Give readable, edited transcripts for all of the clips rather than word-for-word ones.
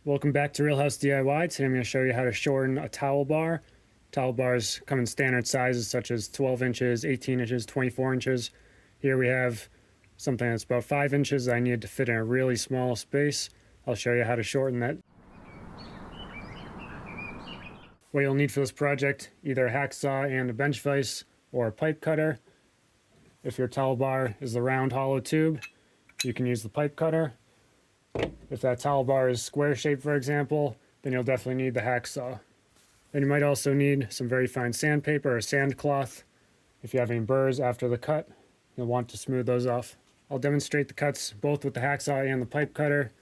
Welcome back to Real House DIY. Today I'm going to show you how to shorten a towel bar. Towel bars come in standard sizes such as 12 inches, 18 inches, 24 inches. Here we have something that's about 5 inches that I needed to fit in a really small space. I'll show you how to shorten that. What you'll need for this project, either a hacksaw and a bench vise or a pipe cutter. If your towel bar is the round hollow tube, you can use the pipe cutter. If that towel bar is square shaped, for example, then you'll definitely need the hacksaw. Then you might also need some very fine sandpaper or sand cloth. If you have any burrs after the cut, you'll want to smooth those off. I'll demonstrate the cuts both with the hacksaw and the pipe cutter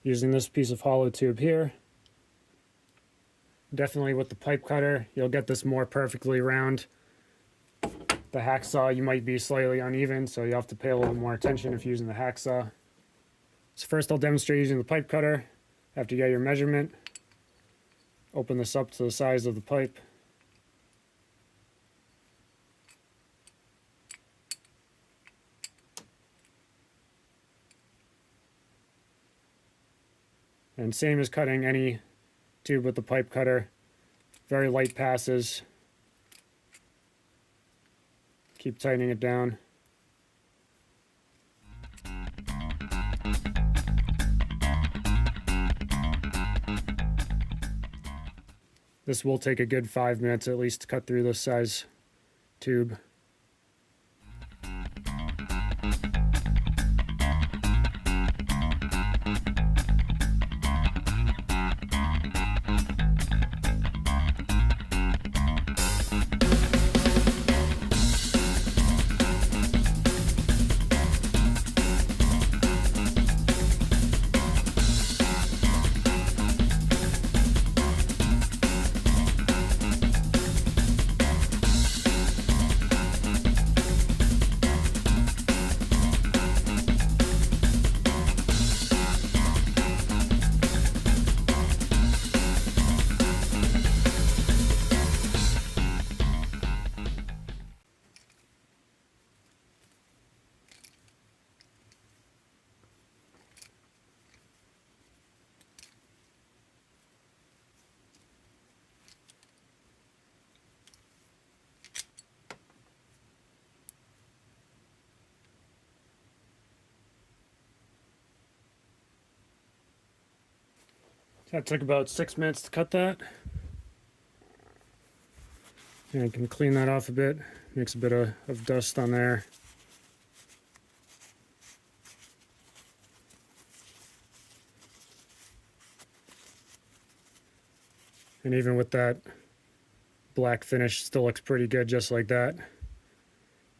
using this piece of hollow tube here. Definitely with the pipe cutter, you'll get this more perfectly round. The hacksaw, you might be slightly uneven, so you have to pay a little more attention if you're using the hacksaw. So first I'll demonstrate using the pipe cutter. After you get your measurement, open this up to the size of the pipe. And same as cutting any tube with the pipe cutter, very light passes. Keep tightening it down. This will take a good 5 minutes at least to cut through this size tube. That took about 6 minutes to cut that. And I can clean that off a bit. Makes a bit of dust on there. And even with that black finish, still looks pretty good just like that.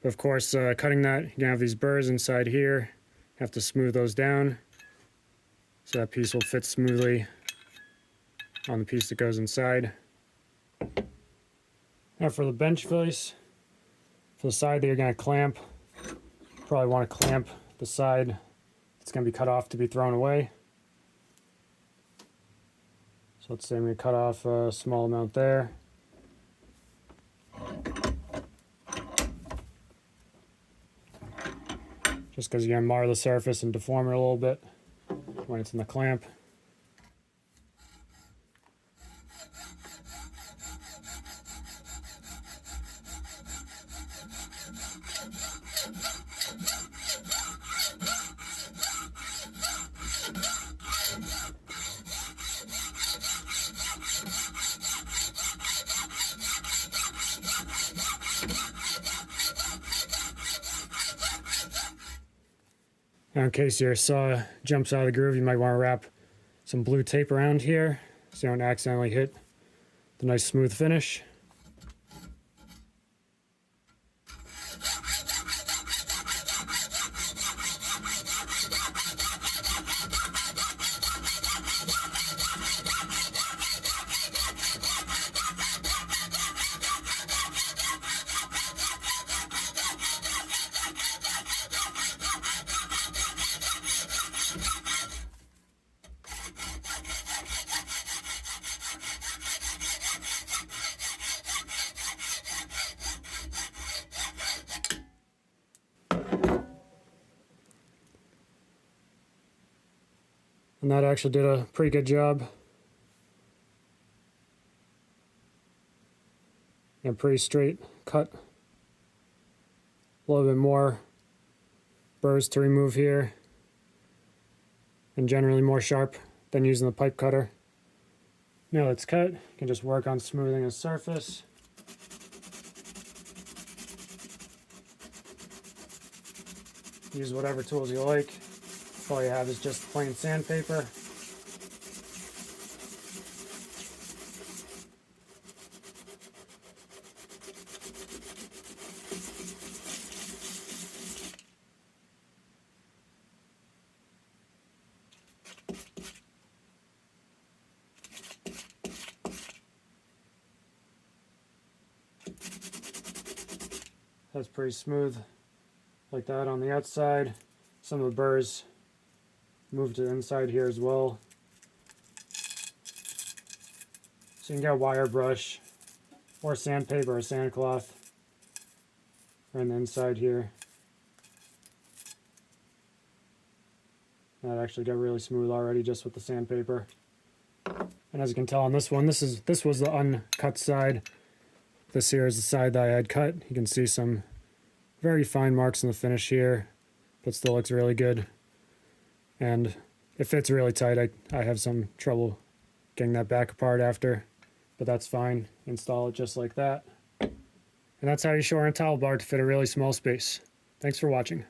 But of course, cutting that, you're gonna have these burrs inside here. Have to smooth those down so that piece will fit smoothly on the piece that goes inside. Now for the bench vise, for the side that you're going to clamp, you probably want to clamp the side that's going to be cut off to be thrown away. So let's say I'm going to cut off a small amount there. Just because you're going to mar the surface and deform it a little bit when it's in the clamp. Now in case your saw jumps out of the groove, you might want to wrap some blue tape around here so you don't accidentally hit the nice smooth finish. And that actually did a pretty good job. And pretty straight cut. A little bit more burrs to remove here, and generally more sharp than using the pipe cutter. Now it's cut, you can just work on smoothing the surface. Use whatever tools you like. All you have is just plain sandpaper. That's pretty smooth, like that on the outside. Some of the burrs move to the inside here as well. So you can get a wire brush or sandpaper or sandcloth on the inside here. That actually got really smooth already just with the sandpaper. And as you can tell on this one, this was the uncut side. This here is the side that I had cut. You can see some very fine marks in the finish here, but still looks really good. And it fits really tight. I have some trouble getting that back apart after, but that's fine. Install it just like that. And that's how you shorten a towel bar to fit a really small space. Thanks for watching.